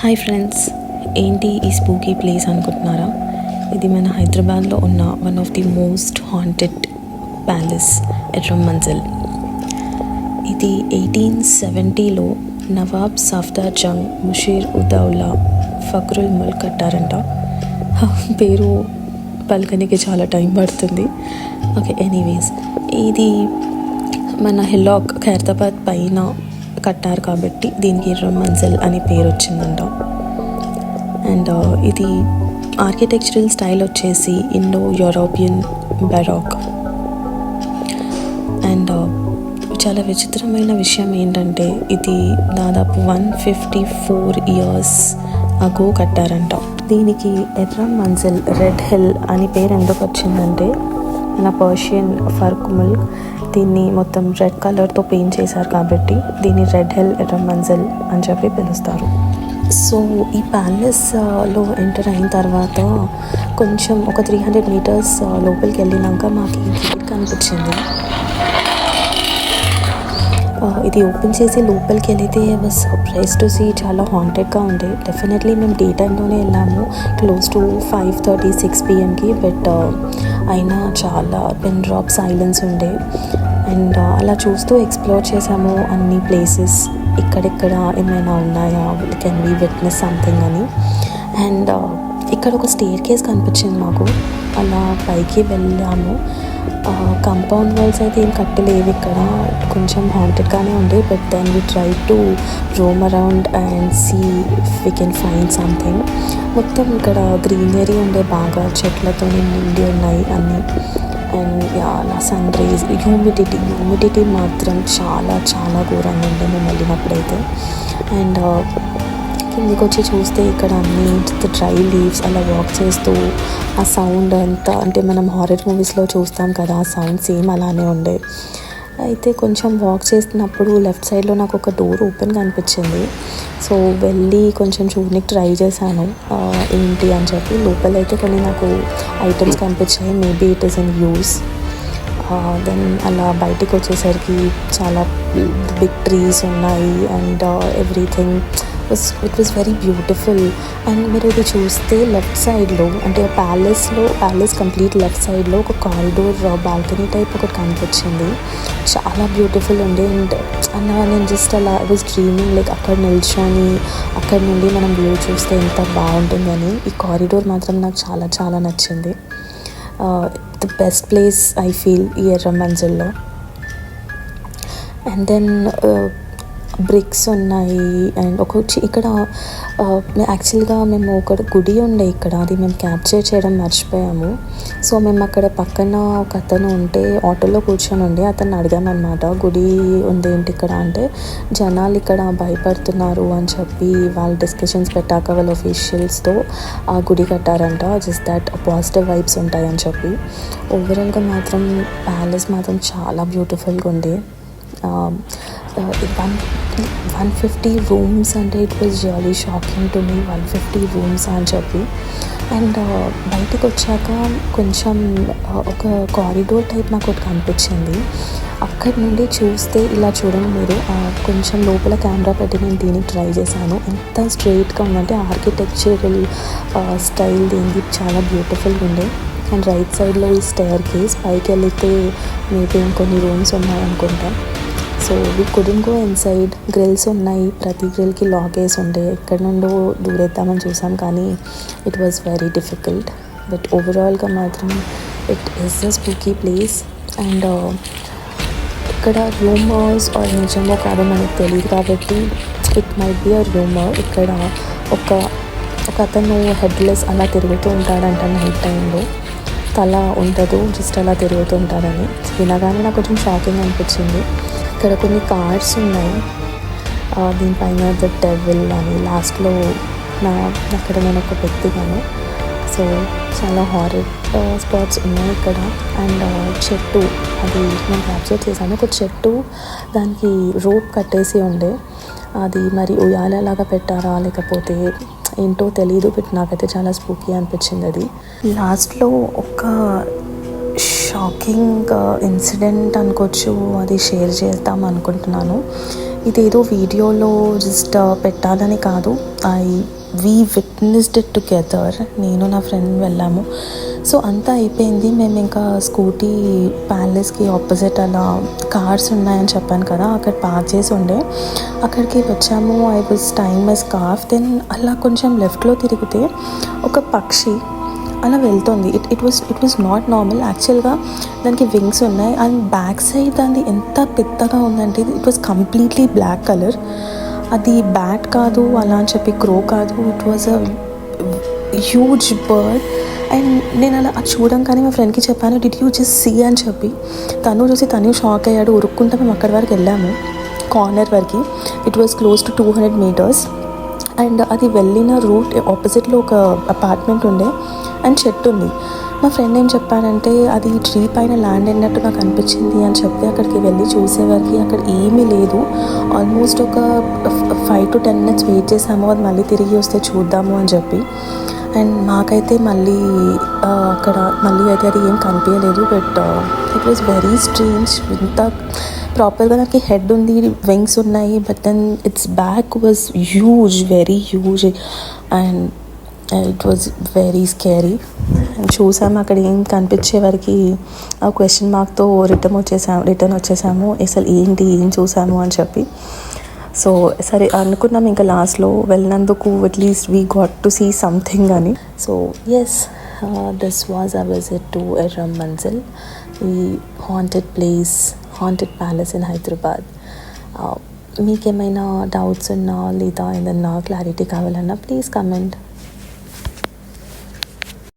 Hi friends, ఏంటి ఈ spooky place అనుకుంటున్నారా? ఇది మన హైదరాబాద్లో ఉన్న one of the most haunted palace, Erram Manzil. ఇది 1870లో నవాబ్ సఫ్దర్ జంగ్ ముషీర్ ఉదౌలా ఫక్రుల్ ముల్క్ కట్టారంట. పేరు పలకనికి చాలా టైం పడుతుంది. ఓకే, ఎనీవేస్ ఇది మన హిల్లాక్ ఖైరతాబాద్ పైన కట్టారు కాబట్టి దీనికి ఎర్రం మంజిల్ అనే పేరు వచ్చిందంట. అండ్ ఇది ఆర్కిటెక్చరల్ స్టైల్ వచ్చేసి ఇండో యూరోపియన్ బెరాక్. అండ్ చాలా విచిత్రమైన విషయం ఏంటంటే ఇది దాదాపు 154 years అగో కట్టారంట. దీనికి ఎర్రం మంజిల్, రెడ్ హిల్ అని పేరు ఎందుకు వచ్చిందంటే మన పర్షియన్ ఫర్క్ ముల్క్ దీన్ని మొత్తం రెడ్ కలర్తో పెయింట్ చేశారు కాబట్టి దీన్ని రెడ్ హిల్, ఎర్రం మంజిల్ అని చెప్పి పిలుస్తారు. సో ఈ ప్యాలెస్లో ఎంటర్ అయిన తర్వాత కొంచెం ఒక 300 meters లోపలికి వెళ్ళినాక మాకు ఈ గేట్ కనిపించింది. ఇది ఓపెన్ చేసి లోపలికి వెళితే వాజ్ సర్ప్రైజ్ టు సీ, చాలా హాంటెడ్గా ఉండే. డెఫినెట్లీ మేము డే టైంలోనే వెళ్ళాము, క్లోజ్ టు 5:30-6 pmకి. బట్ అయినా చాలా పిన్ డ్రాప్ సైలెన్స్ ఉండే. అండ్ అలా చూస్తూ ఎక్స్ప్లోర్ చేసాము అన్ని ప్లేసెస్, ఇక్కడెక్కడ ఏమైనా ఉన్నాయా, కెన్ వీ విట్నెస్ సంథింగ్ అని. అండ్ ఇక్కడ ఒక స్టేర్ కేస్ కనిపించింది మాకు, అలా పైకి వెళ్ళాము. కంపౌండ్ వాల్స్ అయితే ఏం కట్టలేవు ఇక్కడ, కొంచెం హాంటెడ్గానే ఉండే. But then we try to roam around and see if we can find something. మొత్తం ఇక్కడ గ్రీనరీ ఉండే, బాగా చెట్లతో నిండి ఉన్నాయి అన్నీ. అండ్ అలా సన్ రేస్, హ్యూమిడిటీ మాత్రం చాలా చాలా ఘోరంగా ఉండే మేము వెళ్ళినప్పుడైతే. అండ్ కిందికి వచ్చి చూస్తే ఇక్కడ అన్ని డ్రై లీవ్స్, అలా వాక్ చేస్తూ ఆ సౌండ్ అంతా, అంటే మనం హారర్ మూవీస్లో చూస్తాం కదా ఆ సౌండ్, సేమ్ అలానే ఉండే. అయితే కొంచెం వాక్ చేస్తున్నప్పుడు లెఫ్ట్ సైడ్లో నాకు ఒక డోర్ ఓపెన్ కనిపించింది. సో వెళ్ళి కొంచెం చూడడానికి ట్రై చేశాను ఏంటి అని చెప్పి. లోపలైతే కొన్ని నాకు ఐటమ్స్ కనిపించాయి, maybe it is in use. Then అలా బయటికి వచ్చేసరికి చాలా బిగ్ ట్రీస్ ఉన్నాయి and everything it was very beautiful. And మీరు ఇది చూస్తే లెఫ్ట్ సైడ్లో, అంటే ప్యాలెస్ కంప్లీట్ లెఫ్ట్ సైడ్లో ఒక కారిడోర్, బాల్కనీ టైప్ ఒకటి కనిపించింది, చాలా బ్యూటిఫుల్ ఉండే. అండ్ నేను జస్ట్ అలా ఐ వాజ్ డ్రీమింగ్, లైక్ అక్కడ నిల్చొని అక్కడ నుండి మనం వ్యూ చూస్తే ఎంత బాగుంటుందని. ఈ కారిడోర్ మాత్రం నాకు చాలా చాలా నచ్చింది. The best place I feel ఈ ఎర్రం మంజిల్లో. అండ్ దెన్ బ్రిక్స్ ఉన్నాయి. అండ్ ఇక్కడ యాక్చువల్గా మేము ఒక గుడి ఉండే ఇక్కడ, అది మేము క్యాప్చర్ చేయడం మర్చిపోయాము. సో మేము అక్కడ పక్కన ఒక అతను ఉంటే ఆటోలో కూర్చొని ఉండే, అతన్ని అడిగామన్నమాట, గుడి ఉంది ఏంటి ఇక్కడ అంటే, జనాలు ఇక్కడ భయపడుతున్నారు అని చెప్పి వాళ్ళు డిస్కషన్స్ పెట్టాక వాళ్ళ ఒఫీషియల్స్తో ఆ గుడి కట్టారంట, జస్ట్ దట్ పాజిటివ్ వైబ్స్ ఉంటాయని చెప్పి. ఓవరాల్గా మాత్రం ప్యాలెస్ మాత్రం చాలా బ్యూటిఫుల్గా ఉంది. 150 rooms అంటే it was really shocking to me, 150 rooms అని చెప్పి. అండ్ బయటకు వచ్చాక కొంచెం ఒక కారిడోర్ టైప్ నాకు ఒకటి కనిపించింది. అక్కడి నుండి చూస్తే ఇలా చూడండి మీరు, కొంచెం లోపల కెమెరా పెట్టి నేను దీన్ని ట్రై చేశాను. ఎంత స్ట్రైట్గా ఉందంటే ఆర్కిటెక్చరల్ స్టైల్ దీనికి చాలా బ్యూటిఫుల్గా ఉండే. అండ్ రైట్ సైడ్లో ఈ స్టేర్ కేస్, పైకి వెళితే మేబీ ఇంకొన్ని రూమ్స్ ఉన్నాయనుకుంటా. So we couldn't go inside. Grills ఉన్నాయి, ప్రతి గ్రిల్కి లాక్ వేసి ఉండే, ఎక్కడి నుండో దూరేద్దామని చూసాం కానీ it was very difficult. But ఓవరాల్గా మాత్రం it is a spooky place. And ఇక్కడ రూమర్స్ ఆర్ నిజమో కాదో మనకు తెలియదు కాబట్టి it might be a rumour. ఇక్కడ ఒక అతను హెడ్లెస్ అలా తిరుగుతూ ఉంటాడంట నైట్ టైంలో, తల ఉండదు, జస్ట్ అలా తిరుగుతూ ఉంటాడని. వినగానే నాకు కొంచెం షాకింగ్ అనిపించింది. ఇక్కడ కొన్ని కార్డ్స్ ఉన్నాయి, దీనిపైన ద డెవిల్ అని లాస్ట్లో అక్కడ నేను ఒక వ్యక్తిగాను. సో చాలా హారర్ స్పాట్స్ ఉన్నాయి ఇక్కడ. అండ్ చెట్టు, అది నేను క్యాప్చర్ చేశాను, ఒక చెట్టు దానికి రోప్ కట్టేసి ఉండే, అది మరి ఉయ్యాలలాగా పెట్టారా లేకపోతే ఏంటో తెలీదు, బట్ నాకైతే చాలా స్పూకీ అనిపించింది అది. లాస్ట్లో ఒక షాకింగ్ ఇన్సిడెంట్ అనుకోవచ్చు, అది షేర్ చేద్దాం అనుకుంటున్నాను. ఇదేదో వీడియోలో జస్ట్ పెట్టాలని కాదు, వీ విట్నెస్డ్ ఇట్ టుగెదర్. నేను నా ఫ్రెండ్ వెళ్ళాము. సో అంతా అయిపోయింది. మేము ఇంకా స్కూటీ ప్యాలెస్కి ఆపోజిట్ అలా కార్స్ ఉన్నాయని చెప్పాను కదా, అక్కడ పార్క్ చేసి ఉండే అక్కడికి వచ్చాము. I was time my scarf. Then అలా కొంచెం లెఫ్ట్లో తిరిగితే ఒక పక్షి అలా వెళ్తుంది. It was not normal. యాక్చువల్గా దానికి వింగ్స్ ఉన్నాయి అండ్ బ్యాక్ సైడ్ దాన్ని ఎంత పెద్దగా ఉందంటే it was completely black colour. అది బ్యాట్ కాదు అలా అని చెప్పి క్రో కాదు, it was a huge bird. And నేను అలా చూడంగానే మా ఫ్రెండ్కి చెప్పాను, డిడ్ యూ జస్ట్ సీ అని చెప్పి. తను చూసి తను షాక్ అయ్యాడు. ఉరుక్కుంటా మేము అక్కడి వరకు వెళ్ళాము, కార్నర్ వరకు. It was close to 200 meters. And అది వెళ్ళిన రూట్ ఆపోజిట్లో ఒక అపార్ట్మెంట్ ఉండే అండ్ చెట్టు ఉంది. మా ఫ్రెండ్ ఏం చెప్పాడంటే అది ట్రీ పైన ల్యాండ్ అయినట్టు నాకు అనిపించింది అని చెప్పి అక్కడికి వెళ్ళి చూసేవారికి అక్కడ ఏమీ లేదు. ఆల్మోస్ట్ ఒక 5 to 10 minutes వెయిట్ చేసాము, అది మళ్ళీ తిరిగి వస్తే చూద్దాము అని చెప్పి. అండ్ మాకైతే మళ్ళీ అక్కడ మళ్ళీ అయితే అది ఏం కనిపించలేదు. But it was very strange. ఇంత ప్రాపర్గా నాకు హెడ్ ఉంది, వింగ్స్ ఉన్నాయి, but then its back was huge, very huge. And it was very scary. చూసాము అక్కడ ఏం కనిపించే వరకు ఆ క్వశ్చన్ మార్క్తో రిటర్న్ వచ్చేసాము అసలు ఏం చూసాము అని చెప్పి. సో సరే అనుకున్నాం ఇంకా లాస్ట్లో వెళ్ళినందుకు at least we got to see something అని. So yes, this was a visit to Erram Manzil, ఈ haunted place, haunted palace in Hyderabad. మీకేమైనా డౌట్స్ ఉన్నా లేదా ఏదన్నా క్లారిటీ కావాలన్నా ప్లీజ్ కమెంట్.